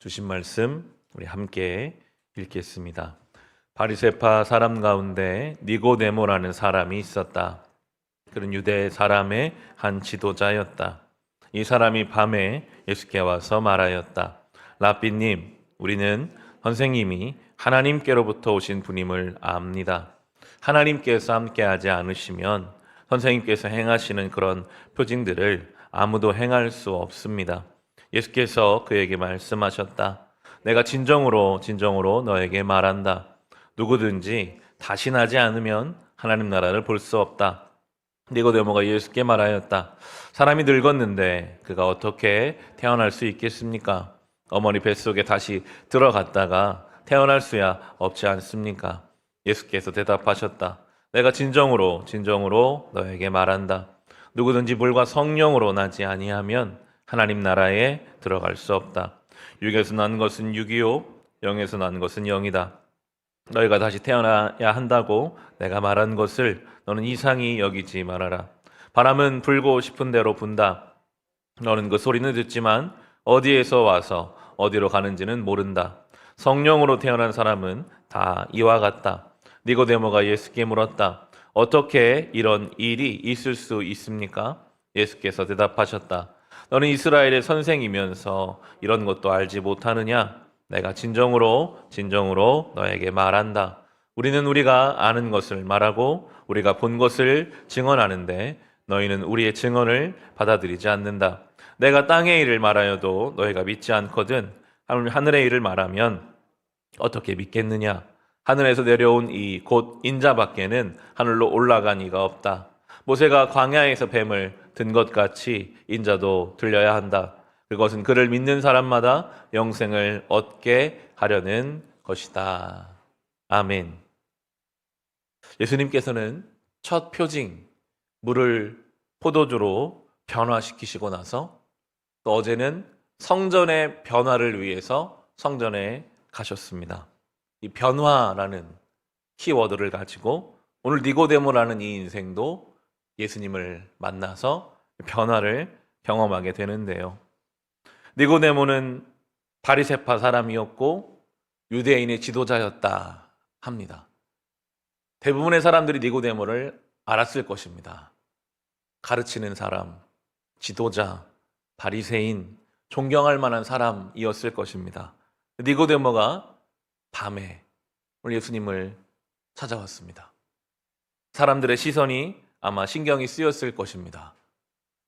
주신 말씀 우리 함께 읽겠습니다. 바리새파 사람 가운데 니고데모라는 사람이 있었다. 그는 유대 사람의 한 지도자였다. 이 사람이 밤에 예수께 와서 말하였다. 라삐님, 우리는 선생님이 하나님께로부터 오신 분임을 압니다. 하나님께서 함께하지 않으시면 선생님께서 행하시는 그런 표징들을 아무도 행할 수 없습니다. 예수께서 그에게 말씀하셨다. 내가 진정으로 너에게 말한다. 누구든지 다신하지 않으면 하나님 나라를 볼 수 없다. 니고데모가 예수께 말하였다. 사람이 늙었는데 그가 어떻게 태어날 수 있겠습니까? 어머니 뱃속에 다시 들어갔다가 태어날 수야 없지 않습니까? 예수께서 대답하셨다. 내가 진정으로 너에게 말한다. 누구든지 물과 성령으로 나지 아니하면 하나님 나라에 들어갈 수 없다. 육에서 난 것은 육이요 영에서 난 것은 영이다. 너희가 다시 태어나야 한다고 내가 말한 것을 너는 이상히 여기지 말아라. 바람은 불고 싶은 대로 분다. 너는 그 소리는 듣지만 어디에서 와서 어디로 가는지는 모른다. 성령으로 태어난 사람은 다 이와 같다. 니고데모가 예수께 물었다. 어떻게 이런 일이 있을 수 있습니까? 예수께서 대답하셨다. 너는 이스라엘의 선생이면서 이런 것도 알지 못하느냐? 내가 진정으로 너에게 말한다. 우리는 우리가 아는 것을 말하고 우리가 본 것을 증언하는데 너희는 우리의 증언을 받아들이지 않는다. 내가 땅의 일을 말하여도 너희가 믿지 않거든. 하늘의 일을 말하면 어떻게 믿겠느냐? 하늘에서 내려온 이 곧 인자밖에는 하늘로 올라간 이가 없다. 모세가 광야에서 뱀을 든 것 같이 인자도 들려야 한다. 그것은 그를 믿는 사람마다 영생을 얻게 하려는 것이다. 아멘. 예수님께서는 첫 표징, 물을 포도주로 변화시키시고 나서 또 어제는 성전의 변화를 위해서 성전에 가셨습니다. 이 변화라는 키워드를 가지고 오늘 니고데모라는 이 인생도 예수님을 만나서 변화를 경험하게 되는데요. 니고데모는 바리새파 사람이었고 유대인의 지도자였다 합니다. 대부분의 사람들이 니고데모를 알았을 것입니다. 가르치는 사람, 지도자, 바리새인, 존경할 만한 사람이었을 것입니다. 니고데모가 밤에 오늘 예수님을 찾아왔습니다. 사람들의 시선이 아마 신경이 쓰였을 것입니다.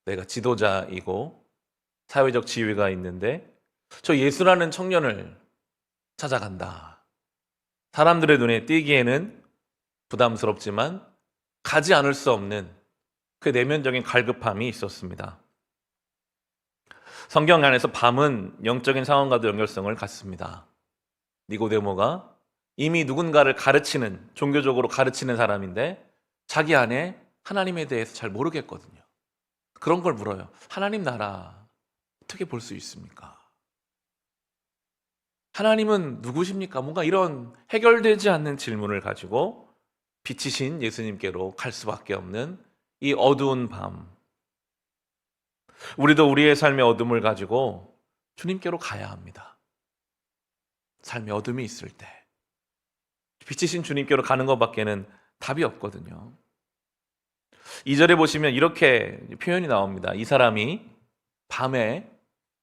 내가 지도자이고 사회적 지위가 있는데 저 예수라는 청년을 찾아간다. 사람들의 눈에 띄기에는 부담스럽지만 가지 않을 수 없는 그 내면적인 갈급함이 있었습니다. 성경 안에서 밤은 영적인 상황과도 연결성을 갖습니다. 니고데모가 이미 누군가를 가르치는, 종교적으로 가르치는 사람인데 자기 안에 하나님에 대해서 잘 모르겠거든요. 그런 걸 물어요. 하나님 나라 어떻게 볼 수 있습니까? 하나님은 누구십니까? 뭔가 이런 해결되지 않는 질문을 가지고 빛이신 예수님께로 갈 수밖에 없는 이 어두운 밤. 우리도 우리의 삶의 어둠을 가지고 주님께로 가야 합니다. 삶의 어둠이 있을 때 빛이신 주님께로 가는 것밖에는 답이 없거든요. 2절에 보시면 이렇게 표현이 나옵니다. 이 사람이 밤에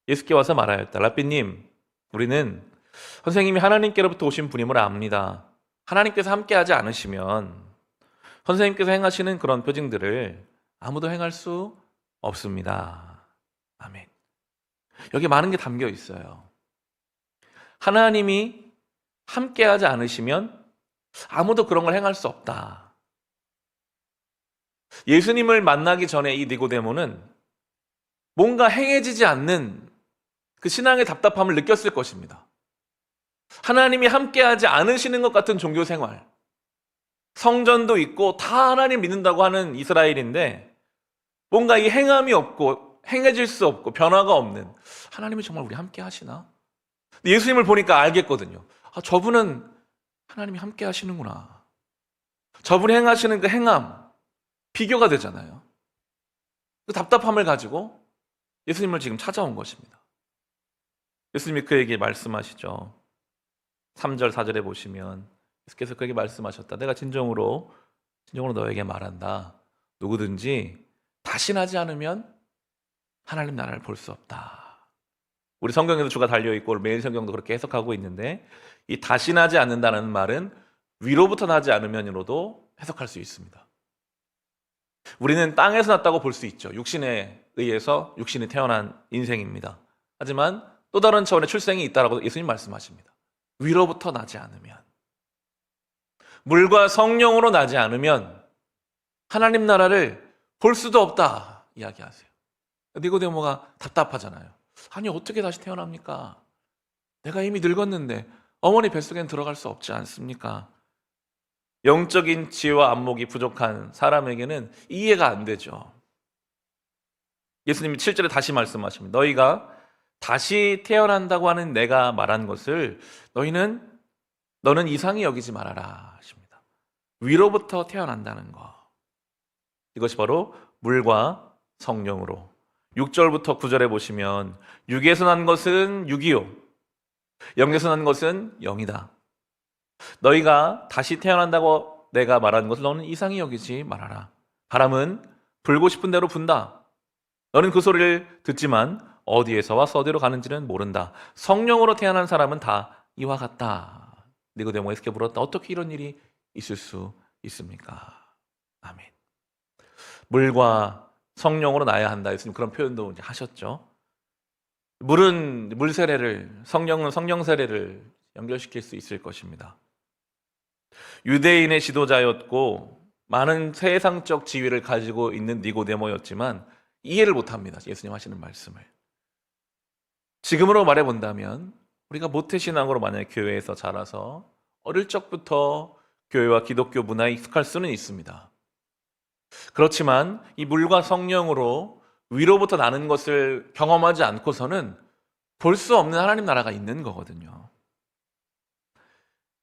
예수께 와서 말하였다. 라삐님, 우리는 선생님이 하나님께로부터 오신 분임을 압니다. 하나님께서 함께하지 않으시면 선생님께서 행하시는 그런 표징들을 아무도 행할 수 없습니다. 아멘. 여기 많은 게 담겨 있어요. 하나님이 함께하지 않으시면 아무도 그런 걸 행할 수 없다. 예수님을 만나기 전에 이 니고데모는 뭔가 행해지지 않는 그 신앙의 답답함을 느꼈을 것입니다. 하나님이 함께하지 않으시는 것 같은 종교 생활, 성전도 있고 다 하나님 믿는다고 하는 이스라엘인데 뭔가 이 행함이 없고 행해질 수 없고 변화가 없는 하나님이 정말 우리 함께 하시나? 예수님을 보니까 알겠거든요. 저분은 하나님이 함께 하시는구나. 저분이 행하시는 그 행함 비교가 되잖아요. 그 답답함을 가지고 예수님을 지금 찾아온 것입니다. 예수님이 그에게 말씀하시죠. 3절 4절에 보시면 예수께서 그에게 말씀하셨다. 내가 진정으로 너에게 말한다. 누구든지 다신하지 않으면 하나님 나라를 볼 수 없다. 우리 성경에도 주가 달려있고 매일 성경도 그렇게 해석하고 있는데, 이 다신하지 않는다는 말은 위로부터 나지 않으면으로도 해석할 수 있습니다. 우리는 땅에서 났다고 볼 수 있죠. 육신에 의해서 육신이 태어난 인생입니다. 하지만 또 다른 차원의 출생이 있다라고 예수님 말씀하십니다. 위로부터 나지 않으면, 물과 성령으로 나지 않으면 하나님 나라를 볼 수도 없다 이야기하세요. 니고데모가 답답하잖아요. 아니 어떻게 다시 태어납니까? 내가 이미 늙었는데 어머니 뱃속엔 들어갈 수 없지 않습니까? 영적인 지혜와 안목이 부족한 사람에게는 이해가 안 되죠. 예수님이 7절에 다시 말씀하십니다. 너희가 다시 태어난다고 하는 내가 말한 것을 너는 이상히 여기지 말아라 하십니다. 위로부터 태어난다는 것, 이것이 바로 물과 성령으로. 6절부터 9절에 보시면 육에서 난 것은 육이요 영에서 난 것은 영이다. 너희가 다시 태어난다고 내가 말하는 것을 너는 이상히 여기지 말아라. 바람은 불고 싶은 대로 분다. 너는 그 소리를 듣지만 어디에서 와서 어디로 가는지는 모른다. 성령으로 태어난 사람은 다 이와 같다. 니고데모에게 물었다. 어떻게 이런 일이 있을 수 있습니까? 아멘. 물과 성령으로 나야 한다. 예수님 그런 표현도 이제 하셨죠. 물은 물 세례를, 성령은 성령 세례를 연결시킬 수 있을 것입니다. 유대인의 지도자였고 많은 세상적 지위를 가지고 있는 니고데모였지만 이해를 못합니다. 예수님 하시는 말씀을. 지금으로 말해본다면 우리가 모태신앙으로 만약에 교회에서 자라서 어릴 적부터 교회와 기독교 문화에 익숙할 수는 있습니다. 그렇지만 이 물과 성령으로 위로부터 나는 것을 경험하지 않고서는 볼 수 없는 하나님 나라가 있는 거거든요.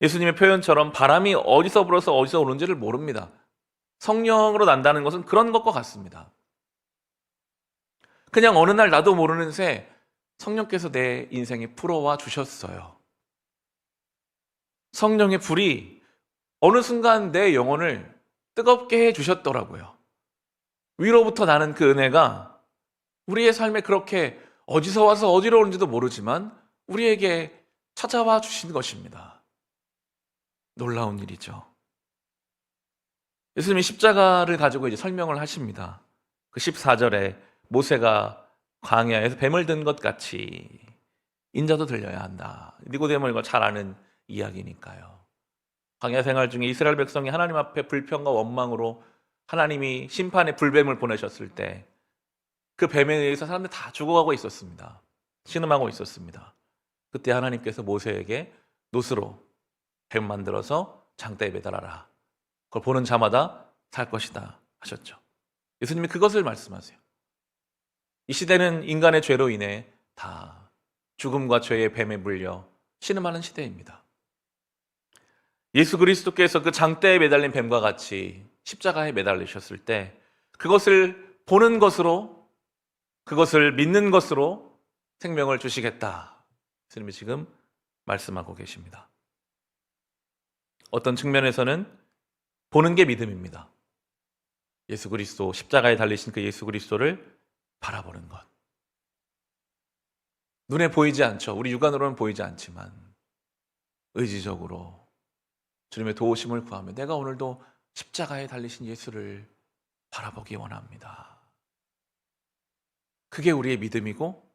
예수님의 표현처럼 바람이 어디서 불어서 어디서 오는지를 모릅니다. 성령으로 난다는 것은 그런 것과 같습니다. 그냥 어느 날 나도 모르는 새 성령께서 내 인생에 불어와 주셨어요. 성령의 불이 어느 순간 내 영혼을 뜨겁게 해 주셨더라고요. 위로부터 나는 그 은혜가 우리의 삶에 그렇게 어디서 와서 어디로 오는지도 모르지만 우리에게 찾아와 주신 것입니다. 놀라운 일이죠. 예수님이 십자가를 가지고 이제 설명을 하십니다. 그 14절에 모세가 광야에서 뱀을 든 것 같이 인자도 들려야 한다. 니고데모가 잘 아는 이야기니까요. 광야 생활 중에 이스라엘 백성이 하나님 앞에 불평과 원망으로 하나님이 심판의 불뱀을 보내셨을 때 그 뱀에 의해서 사람들이 다 죽어가고 있었습니다. 신음하고 있었습니다. 그때 하나님께서 모세에게 놋으로 뱀 만들어서 장대에 매달아라. 그걸 보는 자마다 살 것이다 하셨죠. 예수님이 그것을 말씀하세요. 이 시대는 인간의 죄로 인해 다 죽음과 죄의 뱀에 물려 신음하는 시대입니다. 예수 그리스도께서 그 장대에 매달린 뱀과 같이 십자가에 매달리셨을 때 그것을 보는 것으로, 그것을 믿는 것으로 생명을 주시겠다. 예수님이 지금 말씀하고 계십니다. 어떤 측면에서는 보는 게 믿음입니다. 예수 그리스도, 십자가에 달리신 그 예수 그리스도를 바라보는 것. 눈에 보이지 않죠. 우리 육안으로는 보이지 않지만 의지적으로 주님의 도우심을 구하며 내가 오늘도 십자가에 달리신 예수를 바라보기 원합니다. 그게 우리의 믿음이고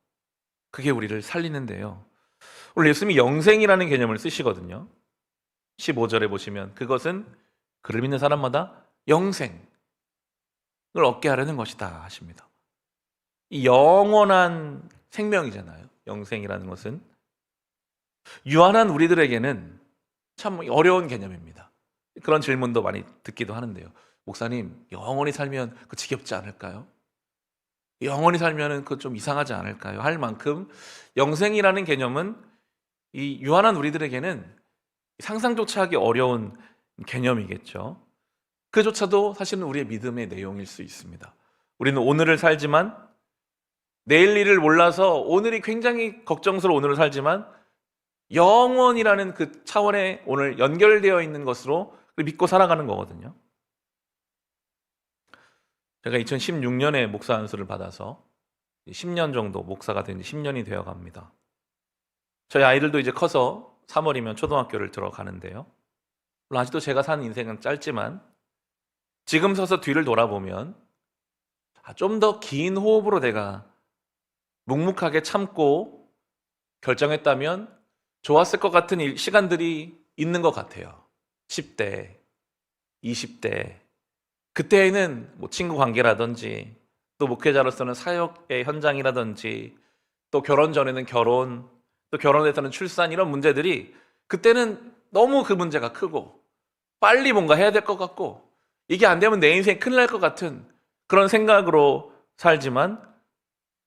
그게 우리를 살리는데요. 오늘 예수님이 영생이라는 개념을 쓰시거든요. 15절에 보시면 그것은 그를 믿는 사람마다 영생을 얻게 하려는 것이다 하십니다. 이 영원한 생명이잖아요. 영생이라는 것은 유한한 우리들에게는 참 어려운 개념입니다. 그런 질문도 많이 듣기도 하는데요. 목사님, 영원히 살면 그 지겹지 않을까요? 영원히 살면 그거 좀 이상하지 않을까요? 할 만큼 영생이라는 개념은 이 유한한 우리들에게는 상상조차 하기 어려운 개념이겠죠. 그조차도 사실은 우리의 믿음의 내용일 수 있습니다. 우리는 오늘을 살지만 내일 일을 몰라서 오늘이 굉장히 걱정스러운 오늘을 살지만 영원이라는 그 차원에 오늘 연결되어 있는 것으로 믿고 살아가는 거거든요. 제가 2016년에 목사 안수를 받아서 10년 정도 목사가 된 지 10년이 되어 갑니다. 저희 아이들도 이제 커서 3월이면 초등학교를 들어가는데요. 물론 아직도 제가 산 인생은 짧지만 지금 서서 뒤를 돌아보면 좀 더 긴 호흡으로 내가 묵묵하게 참고 결정했다면 좋았을 것 같은 시간들이 있는 것 같아요. 10대, 20대. 그때에는 뭐 친구 관계라든지 또 목회자로서는 사역의 현장이라든지 또 결혼 전에는 결혼, 또 결혼해서는 출산 이런 문제들이 그때는 너무 그 문제가 크고 빨리 뭔가 해야 될 것 같고 이게 안 되면 내 인생이 큰일 날 것 같은 그런 생각으로 살지만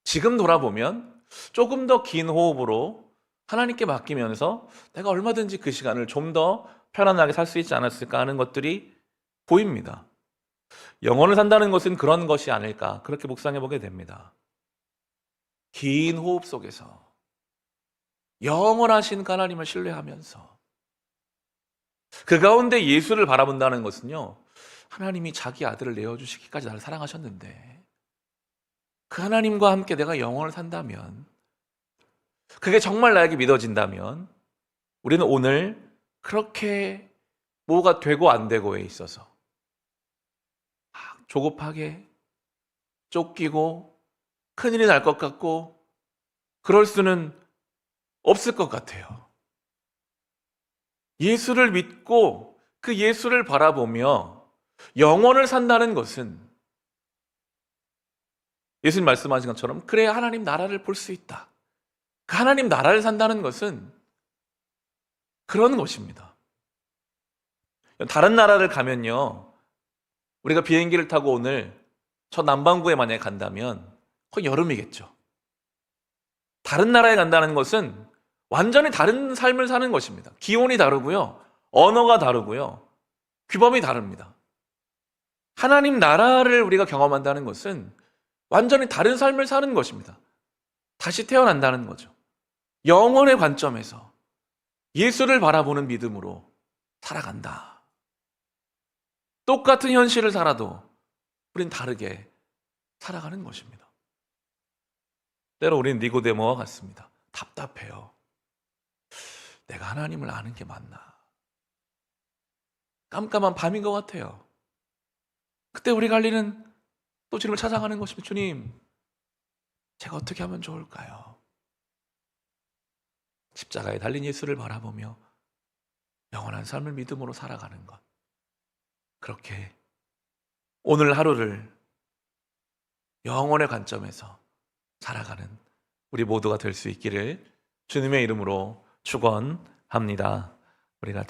지금 돌아보면 조금 더 긴 호흡으로 하나님께 맡기면서 내가 얼마든지 그 시간을 좀 더 편안하게 살 수 있지 않았을까 하는 것들이 보입니다. 영혼을 산다는 것은 그런 것이 아닐까 그렇게 묵상해 보게 됩니다. 긴 호흡 속에서 영원하신 하나님을 신뢰하면서 그 가운데 예수를 바라본다는 것은요, 하나님이 자기 아들을 내어주시기까지 나를 사랑하셨는데 그 하나님과 함께 내가 영원을 산다면, 그게 정말 나에게 믿어진다면 우리는 오늘 그렇게 뭐가 되고 안 되고에 있어서 조급하게 쫓기고 큰일이 날 것 같고 그럴 수는 없을 것 같아요. 예수를 믿고 그 예수를 바라보며 영원을 산다는 것은 예수님 말씀하신 것처럼 그래야 하나님 나라를 볼 수 있다. 그 하나님 나라를 산다는 것은 그런 것입니다. 다른 나라를 가면요, 우리가 비행기를 타고 오늘 저 남반구에 만약에 간다면 거의 여름이겠죠. 다른 나라에 간다는 것은 완전히 다른 삶을 사는 것입니다. 기온이 다르고요, 언어가 다르고요, 규범이 다릅니다. 하나님 나라를 우리가 경험한다는 것은 완전히 다른 삶을 사는 것입니다. 다시 태어난다는 거죠. 영혼의 관점에서 예수를 바라보는 믿음으로 살아간다. 똑같은 현실을 살아도 우린 다르게 살아가는 것입니다. 때로 우린 니고데모와 같습니다. 답답해요. 내가 하나님을 아는 게 맞나? 깜깜한 밤인 것 같아요. 그때 우리가 할 일은 또 주님을 찾아가는 것입니다. 주님, 제가 어떻게 하면 좋을까요? 십자가에 달린 예수를 바라보며 영원한 삶을 믿음으로 살아가는 것. 그렇게 오늘 하루를 영혼의 관점에서 살아가는 우리 모두가 될 수 있기를 주님의 이름으로 축원합니다. 우리가